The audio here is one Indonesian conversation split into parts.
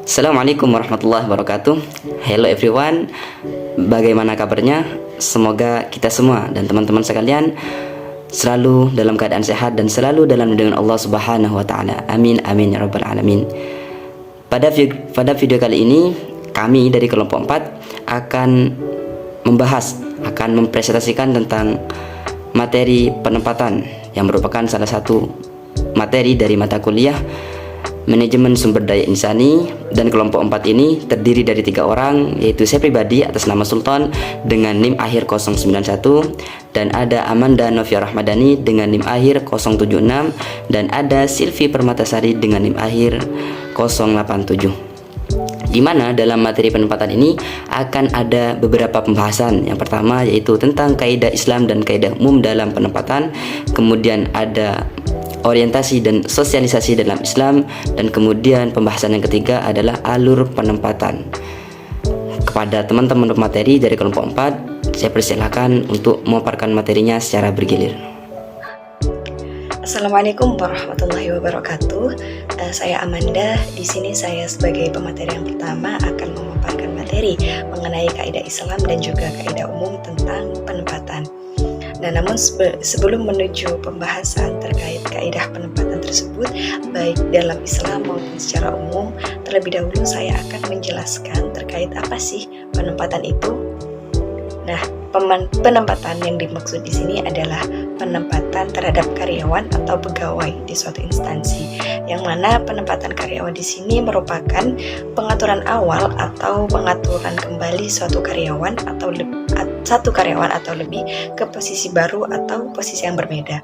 Assalamualaikum warahmatullahi wabarakatuh. Hello everyone, bagaimana kabarnya? Semoga kita semua dan teman-teman sekalian selalu dalam keadaan sehat dan selalu dalam lindungan Allah Subhanahu wa taala. Amin amin ya rabbal alamin. Pada video kali ini kami dari kelompok 4 akan mempresentasikan tentang materi penempatan yang merupakan salah satu materi dari mata kuliah Manajemen Sumber Daya Insani, dan kelompok 4 ini terdiri dari 3 orang, yaitu saya pribadi atas nama Sultan dengan NIM akhir 091, dan ada Amanda Novia Rahmadani dengan NIM akhir 076, dan ada Silvi Permatasari dengan NIM akhir 087. Di mana dalam materi penempatan ini akan ada beberapa pembahasan. Yang pertama yaitu tentang kaidah Islam dan kaidah umum dalam penempatan, kemudian ada orientasi dan sosialisasi dalam Islam, dan kemudian pembahasan yang ketiga adalah alur penempatan. Kepada teman-teman materi dari kelompok 4, saya persilakan untuk memaparkan materinya secara bergilir. Assalamualaikum warahmatullahi wabarakatuh. Saya Amanda. Di sini saya sebagai pemateri yang pertama akan memaparkan materi mengenai kaidah Islam dan juga kaidah umum tentang penempatan. Nah, namun sebelum menuju pembahasan terkait kaidah penempatan tersebut, baik dalam Islam maupun secara umum, terlebih dahulu saya akan menjelaskan terkait apa sih penempatan itu. Nah, penempatan yang dimaksud di sini adalah penempatan terhadap karyawan atau pegawai di suatu instansi, yang mana penempatan karyawan di sini merupakan pengaturan awal atau pengaturan kembali satu karyawan atau lebih ke posisi baru atau posisi yang berbeda.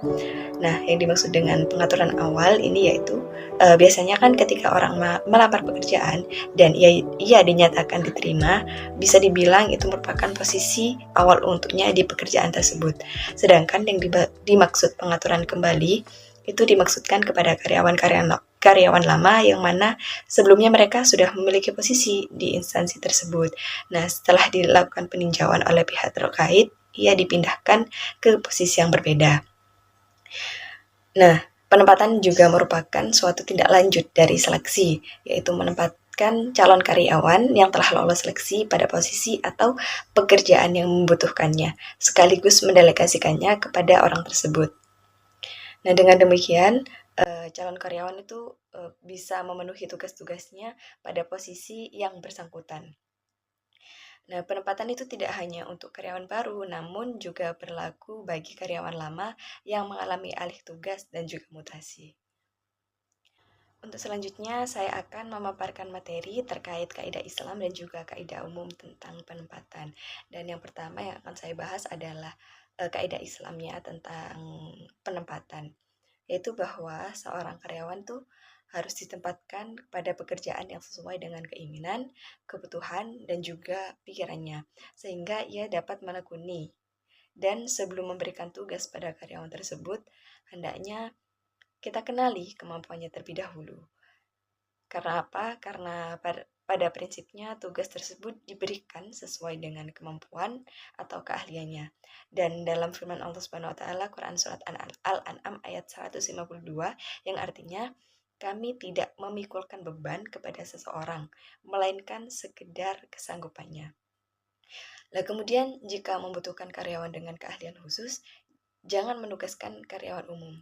Nah, yang dimaksud dengan pengaturan awal ini yaitu biasanya kan ketika orang melamar pekerjaan dan ia dinyatakan diterima, bisa dibilang itu merupakan posisi awal untuknya di pekerjaan tersebut. Sedangkan yang dimaksud pengaturan kembali itu dimaksudkan kepada karyawan lama yang mana sebelumnya mereka sudah memiliki posisi di instansi tersebut. Nah, setelah dilakukan peninjauan oleh pihak terkait, ia dipindahkan ke posisi yang berbeda. Nah, penempatan juga merupakan suatu tindak lanjut dari seleksi, yaitu menempatkan calon karyawan yang telah lolos seleksi pada posisi atau pekerjaan yang membutuhkannya, sekaligus mendelegasikannya kepada orang tersebut. Nah, dengan demikian, calon karyawan itu bisa memenuhi tugas-tugasnya pada posisi yang bersangkutan. Nah, penempatan itu tidak hanya untuk karyawan baru, namun juga berlaku bagi karyawan lama yang mengalami alih tugas dan juga mutasi. Untuk selanjutnya, saya akan memaparkan materi terkait kaidah Islam dan juga kaidah umum tentang penempatan. Dan yang pertama yang akan saya bahas adalah kaidah Islamnya tentang penempatan, yaitu bahwa seorang karyawan tuh harus ditempatkan pada pekerjaan yang sesuai dengan keinginan, kebutuhan, dan juga pikirannya, sehingga ia dapat menekuni. Dan sebelum memberikan tugas pada karyawan tersebut, hendaknya kita kenali kemampuannya terlebih dahulu. Karena apa? Karena pada prinsipnya tugas tersebut diberikan sesuai dengan kemampuan atau keahliannya. Dan dalam firman Allah Subhanahu wa taala Quran surat Al-An'am ayat 152 yang artinya kami tidak memikulkan beban kepada seseorang melainkan sekedar kesanggupannya. Nah, kemudian jika membutuhkan karyawan dengan keahlian khusus, jangan menugaskan karyawan umum.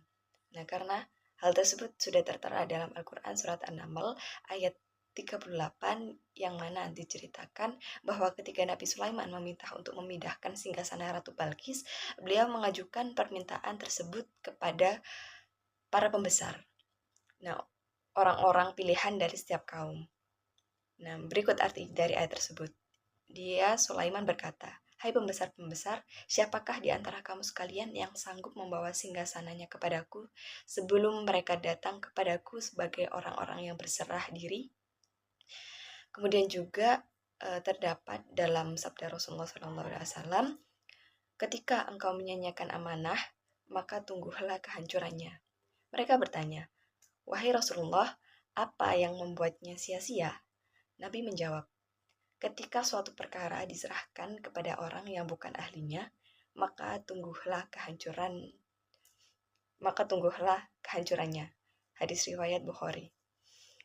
Nah, karena hal tersebut sudah tertera dalam Al-Quran surat An-Naml ayat 38 yang mana diceritakan bahwa ketika Nabi Sulaiman meminta untuk memindahkan singgasana Ratu Balkis, beliau mengajukan permintaan tersebut kepada para pembesar. Nah, orang-orang pilihan dari setiap kaum. Nah, berikut arti dari ayat tersebut. Sulaiman berkata, "Hai pembesar-pembesar, siapakah di antara kamu sekalian yang sanggup membawa singgasananya kepadaku sebelum mereka datang kepadaku sebagai orang-orang yang berserah diri?" Kemudian juga terdapat dalam sabda Rasulullah SAW, "Ketika engkau menyanyiakan amanah, maka tunggulah kehancurannya." Mereka bertanya, "Wahai Rasulullah, apa yang membuatnya sia-sia?" Nabi menjawab, "Ketika suatu perkara diserahkan kepada orang yang bukan ahlinya, maka tungguhlah kehancurannya." Hadis riwayat Bukhari.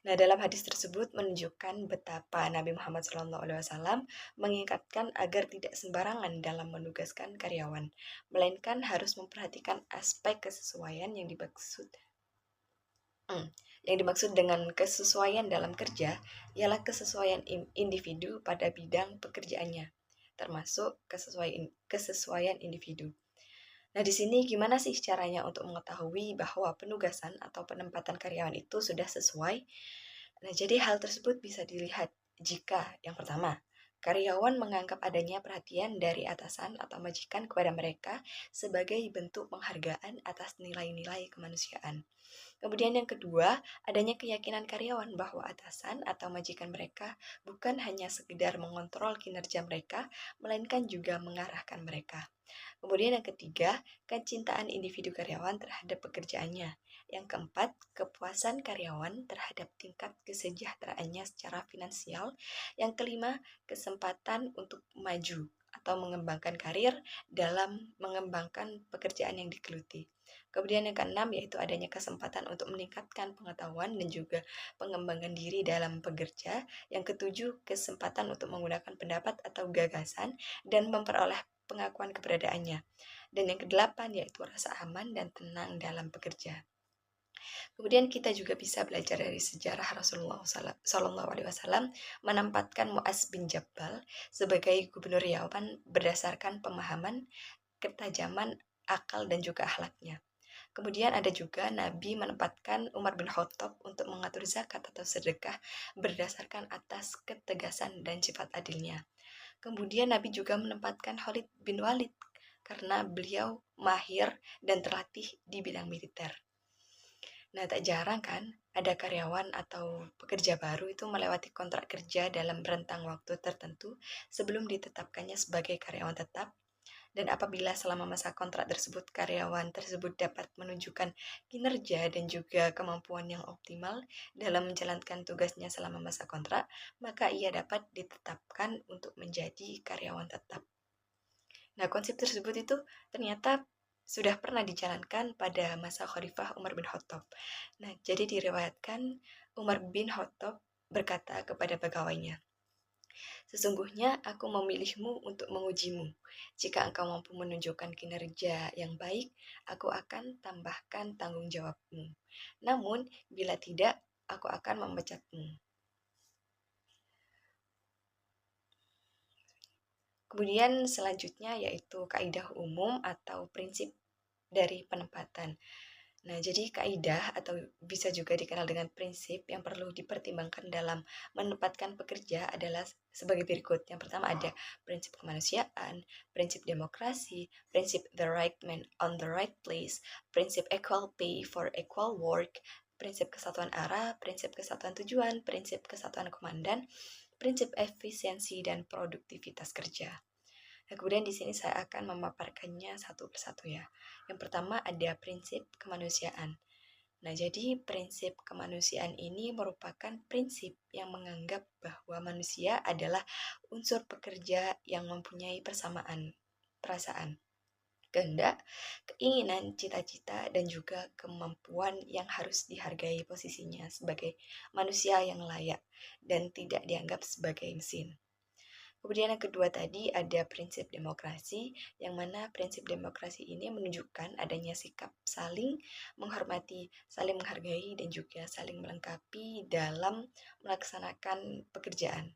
Nah, dalam hadis tersebut menunjukkan betapa Nabi Muhammad SAW mengingatkan agar tidak sembarangan dalam menugaskan karyawan, melainkan harus memperhatikan aspek kesesuaian yang dimaksud dengan kesesuaian dalam kerja ialah kesesuaian individu pada bidang pekerjaannya, termasuk kesesuaian individu. Nah, di sini gimana sih caranya untuk mengetahui bahwa penugasan atau penempatan karyawan itu sudah sesuai? Nah, jadi hal tersebut bisa dilihat jika yang pertama, karyawan menganggap adanya perhatian dari atasan atau majikan kepada mereka sebagai bentuk penghargaan atas nilai-nilai kemanusiaan. Kemudian yang kedua, adanya keyakinan karyawan bahwa atasan atau majikan mereka bukan hanya sekedar mengontrol kinerja mereka, melainkan juga mengarahkan mereka. Kemudian yang ketiga, kecintaan individu karyawan terhadap pekerjaannya. Yang keempat, kepuasan karyawan terhadap tingkat kesejahteraannya secara finansial. Yang kelima, kesempatan untuk maju atau mengembangkan karir dalam mengembangkan pekerjaan yang digeluti. Kemudian yang keenam yaitu adanya kesempatan untuk meningkatkan pengetahuan dan juga pengembangan diri dalam bekerja. Yang ketujuh, kesempatan untuk menggunakan pendapat atau gagasan dan memperoleh pengakuan keberadaannya. Dan yang kedelapan yaitu rasa aman dan tenang dalam bekerja. Kemudian kita juga bisa belajar dari sejarah Rasulullah SAW menempatkan Mu'az bin Jabal sebagai gubernur Yaman berdasarkan pemahaman, ketajaman, akal dan juga akhlaknya. Kemudian ada juga Nabi menempatkan Umar bin Khattab untuk mengatur zakat atau sedekah berdasarkan atas ketegasan dan sifat adilnya. Kemudian Nabi juga menempatkan Khalid bin Walid karena beliau mahir dan terlatih di bidang militer. Nah, tak jarang kan ada karyawan atau pekerja baru itu melewati kontrak kerja dalam rentang waktu tertentu sebelum ditetapkannya sebagai karyawan tetap. Dan apabila selama masa kontrak tersebut karyawan tersebut dapat menunjukkan kinerja dan juga kemampuan yang optimal dalam menjalankan tugasnya selama masa kontrak, maka ia dapat ditetapkan untuk menjadi karyawan tetap. Nah, konsep tersebut itu ternyata sudah pernah dijalankan pada masa Khalifah Umar bin Khattab. Nah, jadi diriwayatkan Umar bin Khattab berkata kepada pegawainya, "Sesungguhnya aku memilihmu untuk mengujimu. Jika engkau mampu menunjukkan kinerja yang baik, aku akan tambahkan tanggung jawabmu. Namun, bila tidak, aku akan memecatmu." Kemudian selanjutnya yaitu kaidah umum atau prinsip dari penempatan. Nah, jadi kaidah atau bisa juga dikenal dengan prinsip yang perlu dipertimbangkan dalam menempatkan pekerja adalah sebagai berikut. Yang pertama ada prinsip kemanusiaan, prinsip demokrasi, prinsip the right man on the right place, prinsip equal pay for equal work, prinsip kesatuan arah, prinsip kesatuan tujuan, prinsip kesatuan komandan, prinsip efisiensi dan produktivitas kerja. Nah, kemudian di sini saya akan memaparkannya satu persatu ya. Yang pertama ada prinsip kemanusiaan. Nah, jadi prinsip kemanusiaan ini merupakan prinsip yang menganggap bahwa manusia adalah unsur pekerja yang mempunyai persamaan perasaan, kehendak, keinginan, cita-cita, dan juga kemampuan yang harus dihargai posisinya sebagai manusia yang layak dan tidak dianggap sebagai mesin. Kemudian yang kedua tadi ada prinsip demokrasi, yang mana prinsip demokrasi ini menunjukkan adanya sikap saling menghormati, saling menghargai, dan juga saling melengkapi dalam melaksanakan pekerjaan.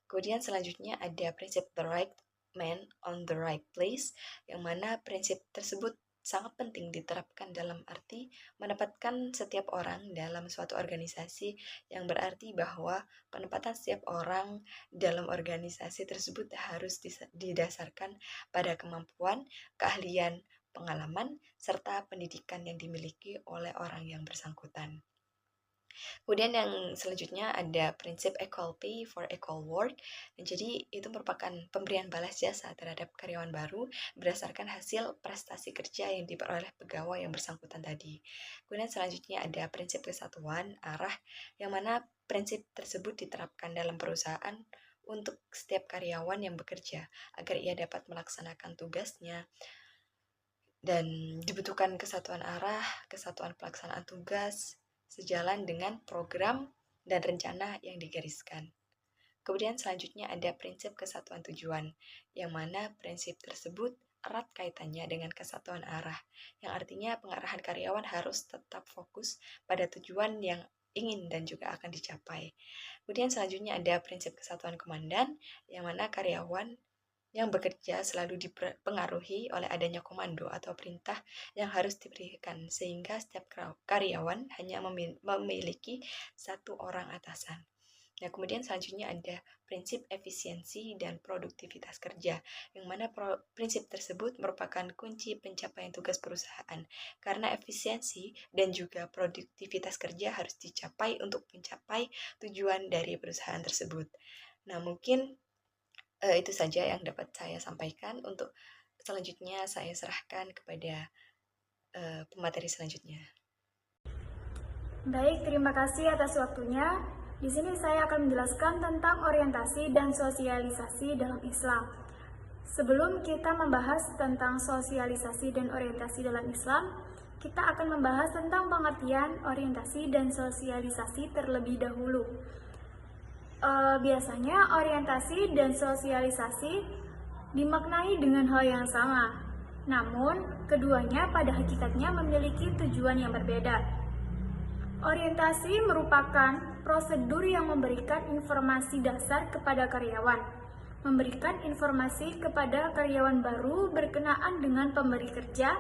Kemudian selanjutnya ada prinsip the right man on the right place, yang mana prinsip tersebut sangat penting diterapkan dalam arti menempatkan setiap orang dalam suatu organisasi, yang berarti bahwa penempatan setiap orang dalam organisasi tersebut harus didasarkan pada kemampuan, keahlian, pengalaman, serta pendidikan yang dimiliki oleh orang yang bersangkutan. Kemudian yang selanjutnya ada prinsip equal pay for equal work. Dan jadi itu merupakan pemberian balas jasa terhadap karyawan baru berdasarkan hasil prestasi kerja yang diperoleh pegawai yang bersangkutan tadi. Kemudian selanjutnya ada prinsip kesatuan arah, yang mana prinsip tersebut diterapkan dalam perusahaan untuk setiap karyawan yang bekerja agar ia dapat melaksanakan tugasnya, dan dibutuhkan kesatuan arah, kesatuan pelaksanaan tugas sejalan dengan program dan rencana yang digariskan. Kemudian selanjutnya ada prinsip kesatuan tujuan, yang mana prinsip tersebut erat kaitannya dengan kesatuan arah, yang artinya pengarahan karyawan harus tetap fokus pada tujuan yang ingin dan juga akan dicapai. Kemudian selanjutnya ada prinsip kesatuan komandan, yang mana karyawan yang bekerja selalu dipengaruhi oleh adanya komando atau perintah yang harus diberikan, sehingga setiap karyawan hanya memiliki satu orang atasan. Nah, kemudian selanjutnya ada prinsip efisiensi dan produktivitas kerja, yang mana prinsip tersebut merupakan kunci pencapaian tugas perusahaan, karena efisiensi dan juga produktivitas kerja harus dicapai untuk mencapai tujuan dari perusahaan tersebut. Nah, mungkin itu saja yang dapat saya sampaikan. Untuk selanjutnya saya serahkan kepada pemateri selanjutnya. Baik, terima kasih atas waktunya. Di sini saya akan menjelaskan tentang orientasi dan sosialisasi dalam Islam. Sebelum kita membahas tentang sosialisasi dan orientasi dalam Islam, kita akan membahas tentang pengertian orientasi dan sosialisasi terlebih dahulu. Biasanya orientasi dan sosialisasi dimaknai dengan hal yang sama, namun keduanya pada hakikatnya memiliki tujuan yang berbeda. Orientasi merupakan prosedur yang memberikan informasi dasar kepada karyawan, memberikan informasi kepada karyawan baru berkenaan dengan pemberi kerja,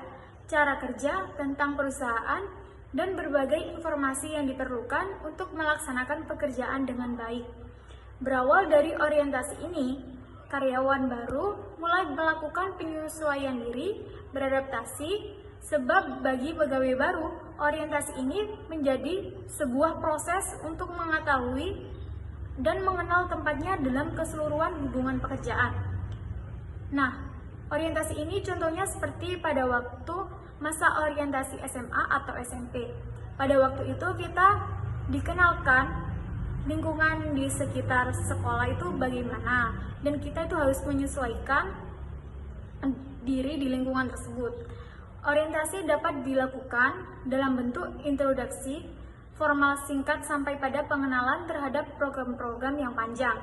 cara kerja, tentang perusahaan, dan berbagai informasi yang diperlukan untuk melaksanakan pekerjaan dengan baik. Berawal dari orientasi ini, karyawan baru mulai melakukan penyesuaian diri, beradaptasi, sebab bagi pegawai baru, orientasi ini menjadi sebuah proses untuk mengetahui dan mengenal tempatnya dalam keseluruhan hubungan pekerjaan. Nah, orientasi ini contohnya seperti pada waktu masa orientasi SMA atau SMP. Pada waktu itu kita dikenalkan lingkungan di sekitar sekolah itu bagaimana, dan kita itu harus menyesuaikan diri di lingkungan tersebut. Orientasi dapat dilakukan dalam bentuk introduksi, formal singkat sampai pada pengenalan terhadap program-program yang panjang,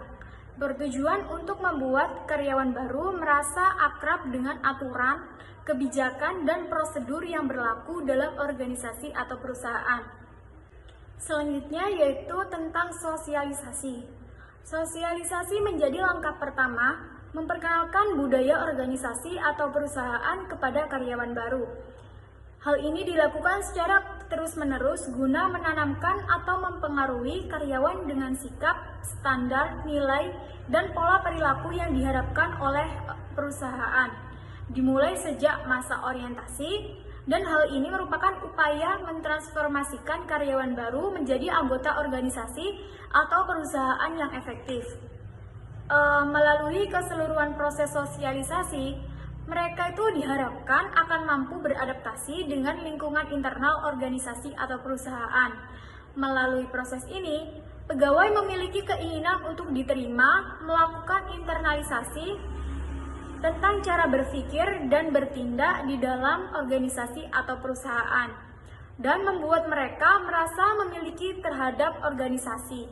bertujuan untuk membuat karyawan baru merasa akrab dengan aturan, kebijakan, dan prosedur yang berlaku dalam organisasi atau perusahaan. Selanjutnya yaitu tentang sosialisasi. Sosialisasi menjadi langkah pertama memperkenalkan budaya organisasi atau perusahaan kepada karyawan baru. Hal ini dilakukan secara terus-menerus guna menanamkan atau mempengaruhi karyawan dengan sikap, standar, nilai, dan pola perilaku yang diharapkan oleh perusahaan. Dimulai sejak masa orientasi, dan hal ini merupakan upaya mentransformasikan karyawan baru menjadi anggota organisasi atau perusahaan yang efektif. Melalui keseluruhan proses sosialisasi, mereka itu diharapkan akan mampu beradaptasi dengan lingkungan internal organisasi atau perusahaan. Melalui proses ini, pegawai memiliki keinginan untuk diterima, melakukan internalisasi tentang cara berpikir dan bertindak di dalam organisasi atau perusahaan, dan membuat mereka merasa memiliki terhadap organisasi.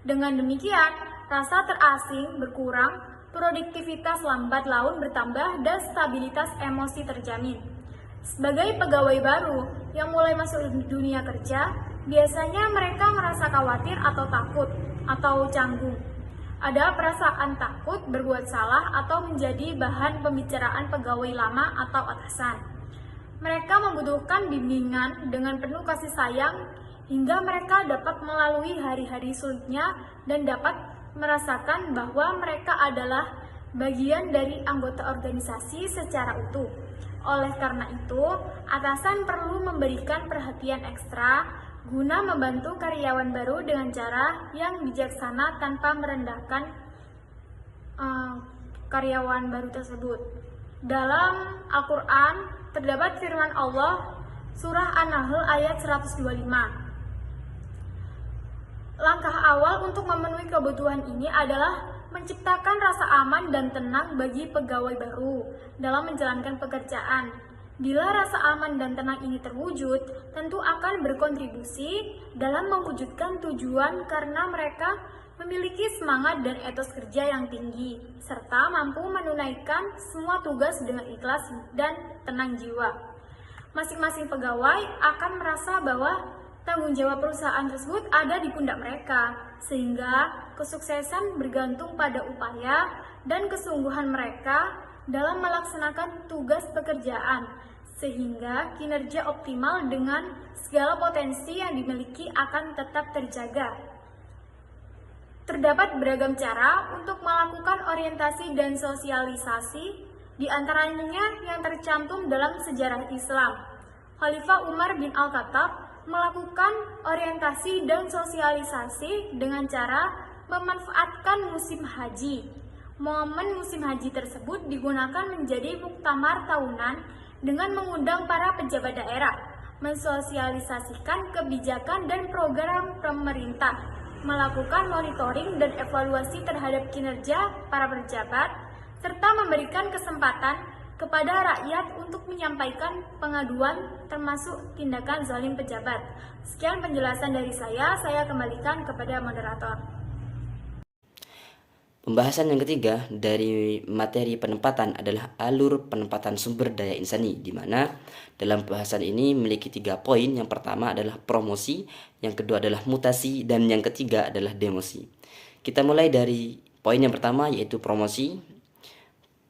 Dengan demikian, rasa terasing berkurang, produktivitas lambat laun bertambah, dan stabilitas emosi terjamin. Sebagai pegawai baru yang mulai masuk dunia kerja, biasanya mereka merasa khawatir atau takut atau canggung. Ada perasaan takut berbuat salah atau menjadi bahan pembicaraan pegawai lama atau atasan. Mereka membutuhkan bimbingan dengan penuh kasih sayang hingga mereka dapat melalui hari-hari sulitnya dan dapat merasakan bahwa mereka adalah bagian dari anggota organisasi secara utuh. Oleh karena itu, atasan perlu memberikan perhatian ekstra guna membantu karyawan baru dengan cara yang bijaksana tanpa merendahkan karyawan baru tersebut. Dalam Al-Quran terdapat firman Allah, surah An-Nahl ayat 125. Langkah awal untuk memenuhi kebutuhan ini adalah menciptakan rasa aman dan tenang bagi pegawai baru dalam menjalankan pekerjaan. Bila rasa aman dan tenang ini terwujud, tentu akan berkontribusi dalam mewujudkan tujuan karena mereka memiliki semangat dan etos kerja yang tinggi, serta mampu menunaikan semua tugas dengan ikhlas dan tenang jiwa. Masing-masing pegawai akan merasa bahwa tanggung jawab perusahaan tersebut ada di pundak mereka, sehingga kesuksesan bergantung pada upaya dan kesungguhan mereka dalam melaksanakan tugas pekerjaan, sehingga kinerja optimal dengan segala potensi yang dimiliki akan tetap terjaga. Terdapat beragam cara untuk melakukan orientasi dan sosialisasi, di antaranya yang tercantum dalam sejarah Islam. Khalifah Umar bin Al-Khattab melakukan orientasi dan sosialisasi dengan cara memanfaatkan musim haji. Momen musim haji tersebut digunakan menjadi muktamar tahunan dengan mengundang para pejabat daerah, mensosialisasikan kebijakan dan program pemerintah, melakukan monitoring dan evaluasi terhadap kinerja para pejabat, serta memberikan kesempatan kepada rakyat untuk menyampaikan pengaduan termasuk tindakan zalim pejabat. Sekian penjelasan dari saya kembalikan kepada moderator. Pembahasan yang ketiga dari materi penempatan adalah alur penempatan sumber daya insani, di mana dalam pembahasan ini memiliki 3 poin. Yang pertama adalah promosi, yang kedua adalah mutasi, dan yang ketiga adalah demosi. Kita mulai dari poin yang pertama, yaitu promosi.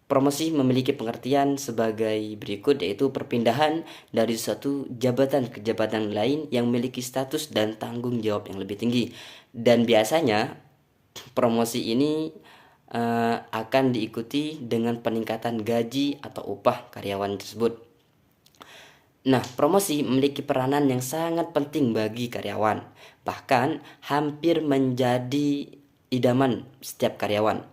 Promosi memiliki pengertian sebagai berikut, yaitu perpindahan dari suatu jabatan ke jabatan lain yang memiliki status dan tanggung jawab yang lebih tinggi. Dan biasanya promosi ini akan diikuti dengan peningkatan gaji atau upah karyawan tersebut. Nah, promosi memiliki peranan yang sangat penting bagi karyawan, bahkan hampir menjadi idaman setiap karyawan.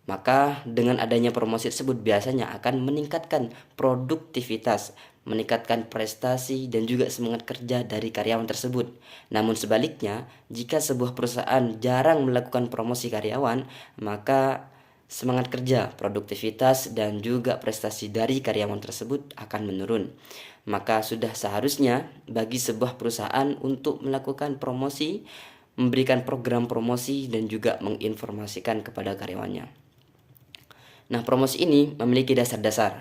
Maka dengan adanya promosi tersebut biasanya akan meningkatkan produktivitas, meningkatkan prestasi dan juga semangat kerja dari karyawan tersebut. Namun sebaliknya, jika sebuah perusahaan jarang melakukan promosi karyawan, maka semangat kerja, produktivitas dan juga prestasi dari karyawan tersebut akan menurun. Maka sudah seharusnya bagi sebuah perusahaan untuk melakukan promosi, memberikan program promosi dan juga menginformasikan kepada karyawannya. Nah, promosi ini memiliki dasar-dasar.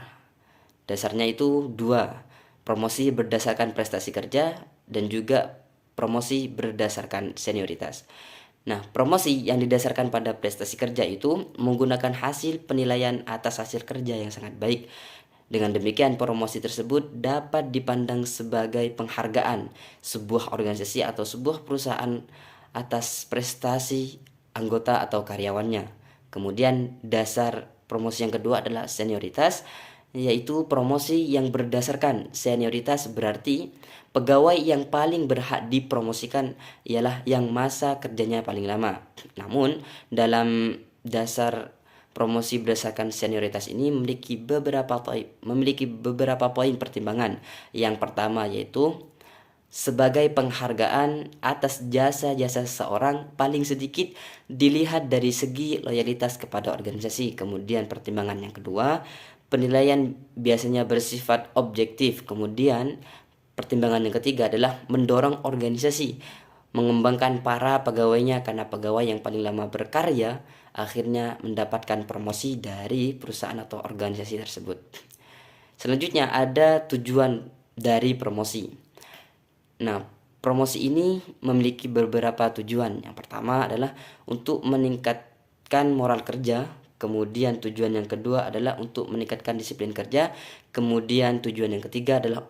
Dasarnya itu 2, promosi berdasarkan prestasi kerja dan juga promosi berdasarkan senioritas. Nah, promosi yang didasarkan pada prestasi kerja itu menggunakan hasil penilaian atas hasil kerja yang sangat baik. Dengan demikian, promosi tersebut dapat dipandang sebagai penghargaan sebuah organisasi atau sebuah perusahaan atas prestasi anggota atau karyawannya. Kemudian dasar promosi yang kedua adalah senioritas, yaitu promosi yang berdasarkan senioritas berarti pegawai yang paling berhak dipromosikan ialah yang masa kerjanya paling lama. Namun dalam dasar promosi berdasarkan senioritas ini memiliki beberapa poin pertimbangan. Yang pertama yaitu sebagai penghargaan atas jasa-jasa seseorang paling sedikit dilihat dari segi loyalitas kepada organisasi. Kemudian pertimbangan yang kedua, penilaian biasanya bersifat objektif. Kemudian pertimbangan yang ketiga adalah mendorong organisasi mengembangkan para pegawainya, karena pegawai yang paling lama berkarya akhirnya mendapatkan promosi dari perusahaan atau organisasi tersebut. Selanjutnya ada tujuan dari promosi. Nah, promosi ini memiliki beberapa tujuan. Yang pertama adalah untuk meningkatkan moral kerja. Kemudian tujuan yang kedua adalah untuk meningkatkan disiplin kerja. Kemudian tujuan yang ketiga adalah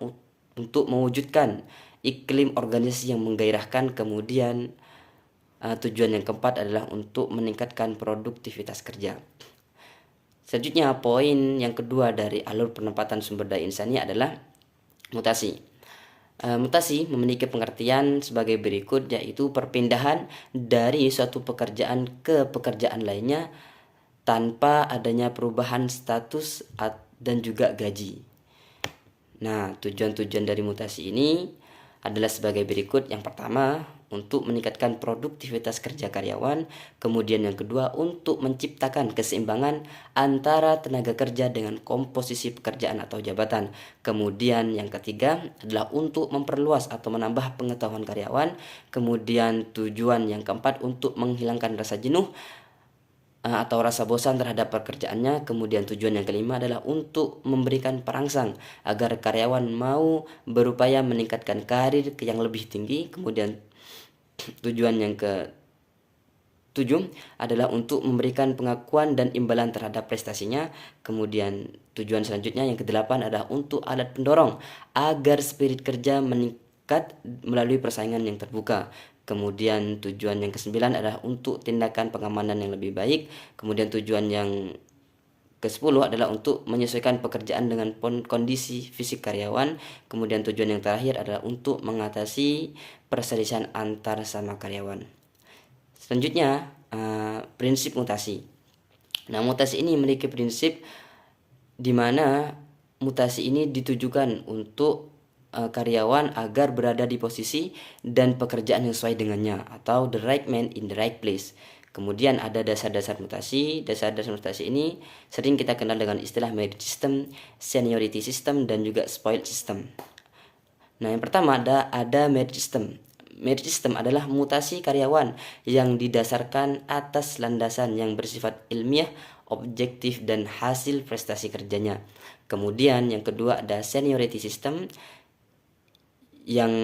untuk mewujudkan iklim organisasi yang menggairahkan. Kemudian tujuan yang keempat adalah untuk meningkatkan produktivitas kerja. Selanjutnya, poin yang kedua dari alur penempatan sumber daya insani adalah mutasi. Mutasi memiliki pengertian sebagai berikut, yaitu perpindahan dari suatu pekerjaan ke pekerjaan lainnya tanpa adanya perubahan status dan juga gaji. Nah, tujuan-tujuan dari mutasi ini adalah sebagai berikut. Yang pertama, untuk meningkatkan produktivitas kerja karyawan. Kemudian yang kedua, untuk menciptakan keseimbangan antara tenaga kerja dengan komposisi pekerjaan atau jabatan. Kemudian yang ketiga adalah untuk memperluas atau menambah pengetahuan karyawan. Kemudian tujuan yang keempat, untuk menghilangkan rasa jenuh atau rasa bosan terhadap pekerjaannya. Kemudian tujuan yang kelima adalah untuk memberikan perangsang agar karyawan mau berupaya meningkatkan karir yang lebih tinggi. Kemudian tujuan yang ke-7 adalah untuk memberikan pengakuan dan imbalan terhadap prestasinya. Kemudian tujuan selanjutnya yang ke-8 adalah untuk alat pendorong agar spirit kerja meningkat melalui persaingan yang terbuka. Kemudian tujuan yang ke-9 adalah untuk tindakan pengamanan yang lebih baik. Kemudian tujuan yang ke-10 adalah untuk menyesuaikan pekerjaan dengan kondisi fisik karyawan. Kemudian tujuan yang terakhir adalah untuk mengatasi perselisihan antar sama karyawan. Selanjutnya, prinsip mutasi. Nah, mutasi ini memiliki prinsip di mana mutasi ini ditujukan untuk karyawan agar berada di posisi dan pekerjaan yang sesuai dengannya, atau the right man in the right place. Kemudian ada dasar-dasar mutasi. Dasar-dasar mutasi ini sering kita kenal dengan istilah merit system, seniority system, dan juga spoil system. Nah, yang pertama ada merit system. Merit system adalah mutasi karyawan yang didasarkan atas landasan yang bersifat ilmiah, objektif, dan hasil prestasi kerjanya. Kemudian yang kedua ada seniority system, yang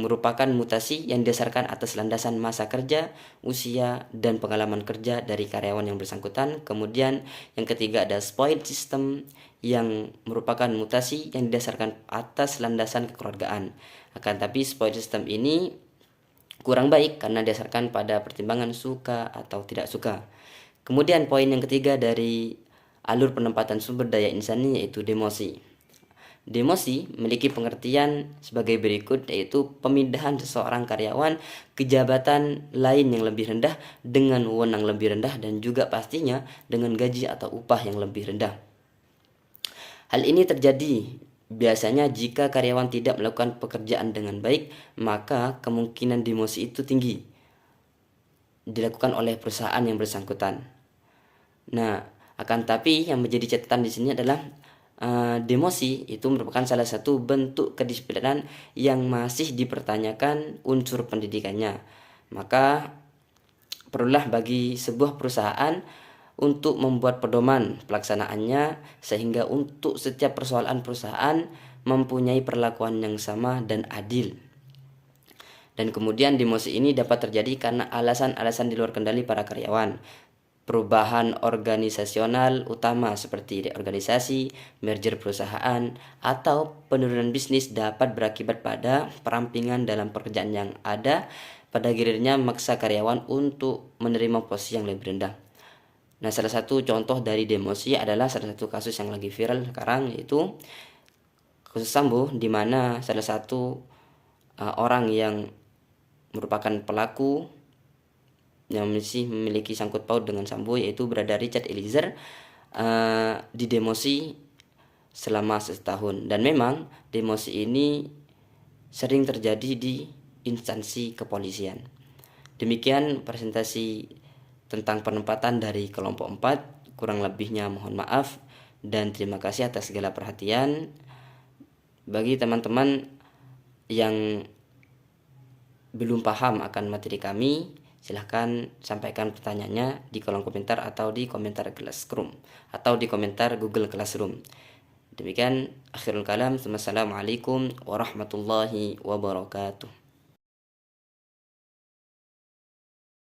merupakan mutasi yang didasarkan atas landasan masa kerja, usia, dan pengalaman kerja dari karyawan yang bersangkutan. Kemudian yang ketiga ada spoiled system, yang merupakan mutasi yang didasarkan atas landasan kekeluargaan. Akan tapi spoiled system ini kurang baik karena didasarkan pada pertimbangan suka atau tidak suka. Kemudian poin yang ketiga dari alur penempatan sumber daya insani yaitu demosi. Demosi memiliki pengertian sebagai berikut, yaitu pemindahan seseorang karyawan ke jabatan lain yang lebih rendah dengan wewenang lebih rendah dan juga pastinya dengan gaji atau upah yang lebih rendah. Hal ini terjadi biasanya jika karyawan tidak melakukan pekerjaan dengan baik, maka kemungkinan demosi itu tinggi dilakukan oleh perusahaan yang bersangkutan. Nah, akan tapi yang menjadi catatan di sini adalah demosi itu merupakan salah satu bentuk kedisiplinan yang masih dipertanyakan unsur pendidikannya. Maka perlulah bagi sebuah perusahaan untuk membuat pedoman pelaksanaannya sehingga untuk setiap persoalan perusahaan mempunyai perlakuan yang sama dan adil. Dan kemudian demosi ini dapat terjadi karena alasan-alasan di luar kendali para karyawan. Perubahan organisasional utama seperti reorganisasi, merger perusahaan, atau penurunan bisnis dapat berakibat pada perampingan dalam pekerjaan yang ada, pada akhirnya memaksa karyawan untuk menerima posisi yang lebih rendah. Nah, salah satu contoh dari demosi adalah salah satu kasus yang lagi viral sekarang, yaitu kasus Sambo, di mana salah satu orang yang merupakan pelaku yang masih memiliki sangkut paut dengan Sambo, yaitu berada Richard Eliezer, didemosi selama setahun. Dan memang demosi ini sering terjadi di instansi kepolisian. Demikian presentasi tentang penempatan dari kelompok 4. Kurang lebihnya mohon maaf dan terima kasih atas segala perhatian. Bagi teman-teman yang belum paham akan materi kami, silahkan sampaikan pertanyaannya di kolom komentar atau di komentar Classroom atau di komentar Google Classroom. Demikian akhirul kalam. Wassalamualaikum warahmatullahi wabarakatuh.